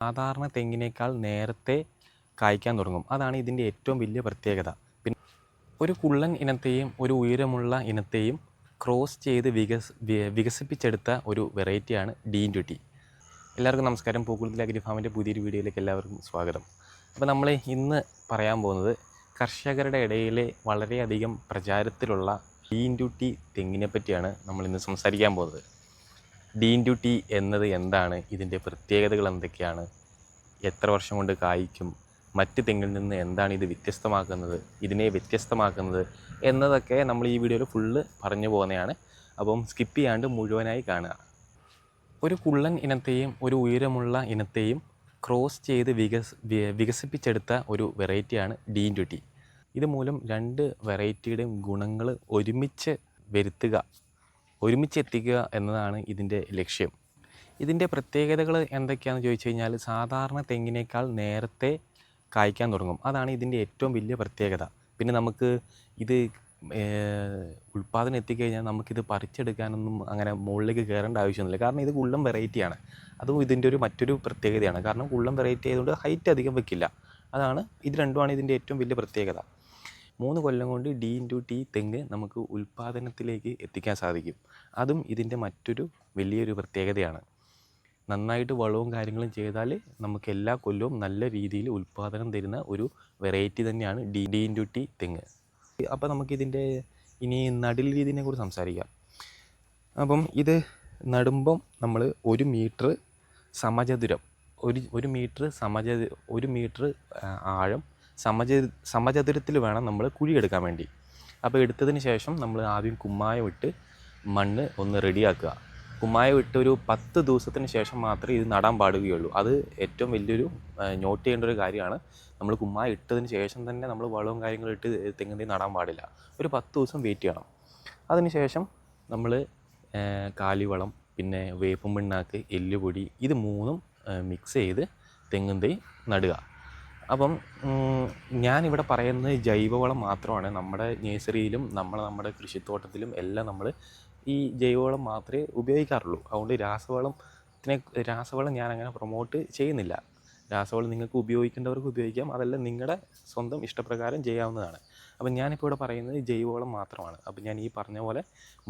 സാധാരണ തെങ്ങിനേക്കാൾ നേരത്തെ കായ്ക്കാൻ തുടങ്ങും. അതാണ് ഇതിൻ്റെ ഏറ്റവും വലിയ പ്രത്യേകത. പിന്നെ ഒരു കുള്ളൻ ഇനത്തെയും ഒരു ഉയരമുള്ള ഇനത്തെയും ക്രോസ് ചെയ്ത് വികസിപ്പിച്ചെടുത്ത ഒരു വെറൈറ്റിയാണ് ഡീൻ20. എല്ലാവർക്കും നമസ്കാരം. പൂക്കുളത്തിൽ അഗ്രി ഫാമിൻ്റെ പുതിയൊരു വീഡിയോയിലേക്ക് എല്ലാവർക്കും സ്വാഗതം. അപ്പോൾ നമ്മൾ ഇന്ന് പറയാൻ പോകുന്നത് കർഷകരുടെ ഇടയിൽ വളരെയധികം പ്രചാരത്തിലുള്ള ഡീൻ20 തെങ്ങിനെ പറ്റിയാണ് നമ്മളിന്ന് സംസാരിക്കാൻ പോകുന്നത്. ഡീൻ20 എന്നത് എന്താണ്, ഇതിൻ്റെ പ്രത്യേകതകൾ എന്തൊക്കെയാണ്, എത്ര വർഷം കൊണ്ട് കായ്ക്കും, മറ്റ് തെങ്ങിൽ നിന്ന് എന്താണ് ഇത് ഇതിനെ വ്യത്യസ്തമാക്കുന്നത് എന്നതൊക്കെ നമ്മൾ ഈ വീഡിയോയിൽ ഫുള്ള് പറഞ്ഞു പോകുന്നതാണ്. അപ്പം സ്കിപ്പ് ചെയ്യാണ്ട് മുഴുവനായി കാണുക. ഒരു കുള്ളൻ ഇനത്തെയും ഒരു ഉയരമുള്ള ഇനത്തെയും ക്രോസ് ചെയ്ത് വികസിപ്പിച്ചെടുത്ത ഒരു വെറൈറ്റിയാണ് ഡീൻ20. ഇതുമൂലം രണ്ട് വെറൈറ്റിയുടെയും ഗുണങ്ങൾ ഒരുമിച്ചെത്തിക്കുക എന്നതാണ് ഇതിൻ്റെ ലക്ഷ്യം. ഇതിൻ്റെ പ്രത്യേകതകൾ എന്തൊക്കെയാണെന്ന് ചോദിച്ചു കഴിഞ്ഞാൽ, സാധാരണ തെങ്ങിനേക്കാൾ നേരത്തെ കായ്ക്കാൻ തുടങ്ങും. അതാണ് ഇതിൻ്റെ ഏറ്റവും വലിയ പ്രത്യേകത. പിന്നെ നമുക്ക് ഇത് ഉൽപ്പാദനം എത്തിക്കഴിഞ്ഞാൽ നമുക്കിത് പറിച്ചെടുക്കാനൊന്നും അങ്ങനെ മുകളിലേക്ക് കയറേണ്ട ആവശ്യമൊന്നുമില്ല. കാരണം ഇത് കുള്ളൻ വെറൈറ്റിയാണ്. അതും ഇതിൻ്റെ മറ്റൊരു പ്രത്യേകതയാണ്. കാരണം കുള്ളൻ വെറൈറ്റി ആയതുകൊണ്ട് ഹൈറ്റ് അധികം വെക്കില്ല. ഇത് രണ്ടുമാണ് ഇതിൻ്റെ ഏറ്റവും വലിയ പ്രത്യേകത. 3 കൊല്ലം കൊണ്ട് ഡീൻ20 തെങ്ങ് നമുക്ക് ഉൽപ്പാദനത്തിലേക്ക് എത്തിക്കാൻ സാധിക്കും. അതും ഇതിൻ്റെ മറ്റൊരു വലിയൊരു പ്രത്യേകതയാണ്. നന്നായിട്ട് വളവും കാര്യങ്ങളും ചെയ്താൽ നമുക്ക് എല്ലാ കൊല്ലവും നല്ല രീതിയിൽ ഉൽപ്പാദനം തരുന്ന ഒരു വെറൈറ്റി തന്നെയാണ് ഡീൻ20 തെങ്ങ്. അപ്പോൾ നമുക്കിതിൻ്റെ ഇനി നടൽ രീതിയെ കുറിച്ച് സംസാരിക്കാം. അപ്പം ഇത് നടുമ്പം നമ്മൾ 1 മീറ്റർ സമചതുരം, ഒരു മീറ്റർ ആഴം സമചതുരത്തിൽ വേണം നമ്മൾ കുഴിയെടുക്കാൻ വേണ്ടി. അപ്പോൾ എടുത്തതിന് ശേഷം നമ്മൾ ആദ്യം കുമ്മായം ഇട്ട് മണ്ണ് ഒന്ന് റെഡിയാക്കുക. കുമ്മായം ഇട്ട് ഒരു 10 ദിവസത്തിന് ശേഷം മാത്രമേ ഇത് നടാൻ പാടുകയുള്ളൂ. അത് ഏറ്റവും വലിയൊരു നോട്ട് ചെയ്യേണ്ട ഒരു കാര്യമാണ്. നമ്മൾ കുമ്മായം ഇട്ടതിന് ശേഷം തന്നെ നമ്മൾ വളവും കാര്യങ്ങളും ഇട്ട് തെങ്ങിൻ്റെ നടാൻ പാടില്ല. ഒരു 10 ദിവസം വെയിറ്റ് ചെയ്യണം. അതിന് ശേഷം നമ്മൾ കാലിവളം, പിന്നെ വേപ്പും പിണ്ണാക്ക്, എല്ലുപൊടി, ഇത് 3ഉം മിക്സ് ചെയ്ത് തെങ്ങിൻ്റെ നടുക. അപ്പം ഞാനിവിടെ പറയുന്നത് ജൈവവളം മാത്രമാണ്. നമ്മുടെ നേഴ്സറിയിലും നമ്മുടെ കൃഷിത്തോട്ടത്തിലും എല്ലാം നമ്മൾ ഈ ജൈവവളം മാത്രമേ ഉപയോഗിക്കാറുള്ളൂ. അതുകൊണ്ട് രാസവളം ഞാനങ്ങനെ പ്രൊമോട്ട് ചെയ്യുന്നില്ല. രാസവളം നിങ്ങൾക്ക് ഉപയോഗിക്കേണ്ടവർക്ക് ഉപയോഗിക്കാം, അതെല്ലാം നിങ്ങളുടെ സ്വന്തം ഇഷ്ടപ്രകാരം ചെയ്യാവുന്നതാണ്. അപ്പം ഞാനിപ്പോൾ ഇവിടെ പറയുന്നത് ജൈവവളം മാത്രമാണ്. അപ്പം ഞാൻ ഈ പറഞ്ഞ പോലെ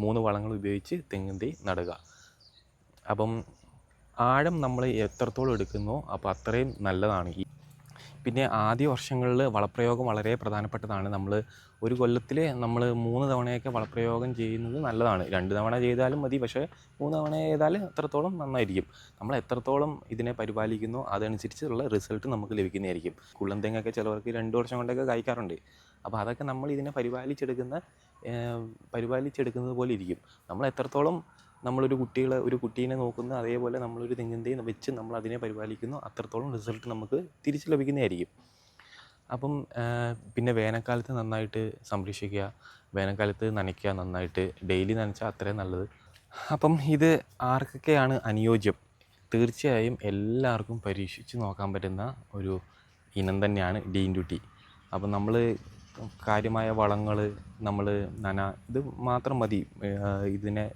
3 വളങ്ങൾ ഉപയോഗിച്ച് തെങ്ങിൻ്റെ നടുക. അപ്പം ആഴം നമ്മൾ എത്രത്തോളം എടുക്കുന്നോ അപ്പോൾ അത്രയും നല്ലതാണ്. പിന്നെ ആദ്യ വർഷങ്ങളിൽ വളപ്രയോഗം വളരെ പ്രധാനപ്പെട്ടതാണ്. നമ്മൾ ഒരു കൊല്ലത്തിൽ നമ്മൾ 3 തവണയൊക്കെ വളപ്രയോഗം ചെയ്യുന്നത് നല്ലതാണ്. 2 തവണ ചെയ്താലും മതി, പക്ഷേ 3 തവണ ചെയ്താൽ അത്രത്തോളം നന്നായിരിക്കും. നമ്മൾ എത്രത്തോളം ഇതിനെ പരിപാലിക്കുന്നോ അതനുസരിച്ചുള്ള റിസൾട്ട് നമുക്ക് ലഭിക്കുന്നതായിരിക്കും. കുള്ളൻ തെങ്ങൊക്കെ ചിലവർക്ക് 2 വർഷം കൊണ്ടൊക്കെ കായ്ക്കാറുണ്ട്. അപ്പോൾ അതൊക്കെ നമ്മൾ ഇതിനെ പരിപാലിച്ചെടുക്കുന്നത് പോലെ ഇരിക്കും. നമ്മൾ എത്രത്തോളം നമ്മളൊരു കുട്ടീനെ നോക്കുന്ന അതേപോലെ നമ്മളൊരു തെങ്ങിൻ്റെയും വെച്ച് നമ്മൾ അതിനെ പരിപാലിക്കുന്നു, അത്രത്തോളം റിസൾട്ട് നമുക്ക് തിരിച്ച് ലഭിക്കുന്നതായിരിക്കും. അപ്പം പിന്നെ വേനൽക്കാലത്ത് നന്നായിട്ട് സംരക്ഷിക്കുക, വേനൽക്കാലത്ത് നനയ്ക്കുക, നന്നായിട്ട് ഡെയിലി നനച്ചാൽ അത്രയും നല്ലത്. അപ്പം ഇത് ആർക്കൊക്കെയാണ് അനുയോജ്യം? തീർച്ചയായും എല്ലാവർക്കും പരീക്ഷിച്ച് നോക്കാൻ പറ്റുന്ന ഒരു ഇനം തന്നെയാണ് ഡീൻ20. അപ്പം നമ്മൾ കാര്യമായ വളങ്ങൾ, ഇത് മാത്രം മതി ഇതിനെ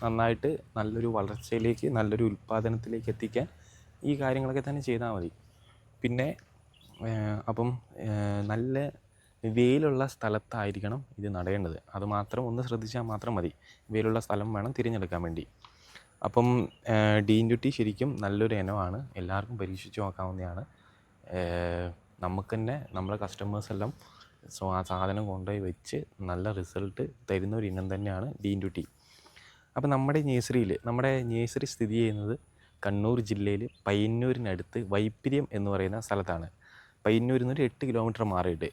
നന്നായിട്ട് നല്ലൊരു വളർച്ചയിലേക്ക്, നല്ലൊരു ഉൽപ്പാദനത്തിലേക്ക് എത്തിക്കാൻ. ഈ കാര്യങ്ങളൊക്കെ തന്നെ ചെയ്താൽ മതി. പിന്നെ അപ്പം നല്ല വെയിലുള്ള സ്ഥലത്തായിരിക്കണം ഇത് നടേണ്ടത്. അത് മാത്രം ഒന്ന് ശ്രദ്ധിച്ചാൽ മാത്രം മതി. വെയിലുള്ള സ്ഥലം വേണം തിരഞ്ഞെടുക്കാൻ വേണ്ടി. അപ്പം ഡീൻ20 ശരിക്കും നല്ലൊരു ഇനമാണ്. എല്ലാവർക്കും പരീക്ഷിച്ച് നോക്കാവുന്നതാണ്. നമുക്ക് തന്നെ നമ്മുടെ കസ്റ്റമേഴ്സെല്ലാം ആ സാധനം കൊണ്ടുപോയി വെച്ച് നല്ല റിസൾട്ട് തരുന്ന ഒരു ഇനം തന്നെയാണ് ഡീൻ20. അപ്പോൾ നമ്മുടെ നേഴ്സറി സ്ഥിതി ചെയ്യുന്നത് കണ്ണൂർ ജില്ലയിൽ പയ്യന്നൂരിനടുത്ത് വൈപ്പിര്യം എന്ന് പറയുന്ന സ്ഥലത്താണ്. പയ്യന്നൂരിൽ നിന്ന് ഒരു 8 കിലോമീറ്റർ മാറിയിട്ട്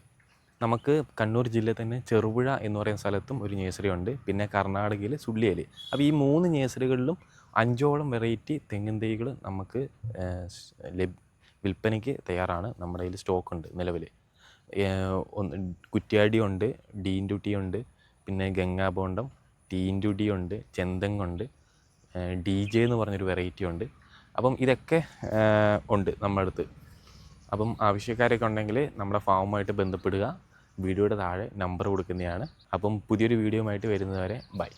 നമുക്ക് കണ്ണൂർ ജില്ലയിൽ തന്നെ ചെറുപുഴ എന്ന് പറയുന്ന സ്ഥലത്തും ഒരു നേഴ്സറി ഉണ്ട്. പിന്നെ കർണാടകയിൽ സുള്ളിയിൽ. അപ്പോൾ ഈ 3 നേഴ്സറികളിലും 5ഓളം വെറൈറ്റി തെങ്ങിൻ തൈകൾ നമുക്ക് വിൽപ്പനയ്ക്ക് തയ്യാറാണ്. നമ്മുടെ കയ്യിൽ സ്റ്റോക്കുണ്ട് നിലവിൽ. കുറ്റ്യാടി ഉണ്ട്, ഡീൻ20 ഉണ്ട്, പിന്നെ ഗംഗാബോണ്ടം, ഡീൻ20 ഉണ്ട്, ചെന്തെങ്ങുണ്ട്, DJ എന്ന് പറഞ്ഞൊരു വെറൈറ്റി ഉണ്ട്. അപ്പം ഇതൊക്കെ ഉണ്ട് നമ്മുടെ അടുത്ത്. അപ്പം ആവശ്യക്കാരൊക്കെ ഉണ്ടെങ്കിൽ നമ്മുടെ ഫാമുമായിട്ട് ബന്ധപ്പെടുക. വീഡിയോയുടെ താഴെ നമ്പർ കൊടുക്കുന്നതാണ്. അപ്പം പുതിയൊരു വീഡിയോയുമായിട്ട് വരുന്നതുവരെ ബൈ.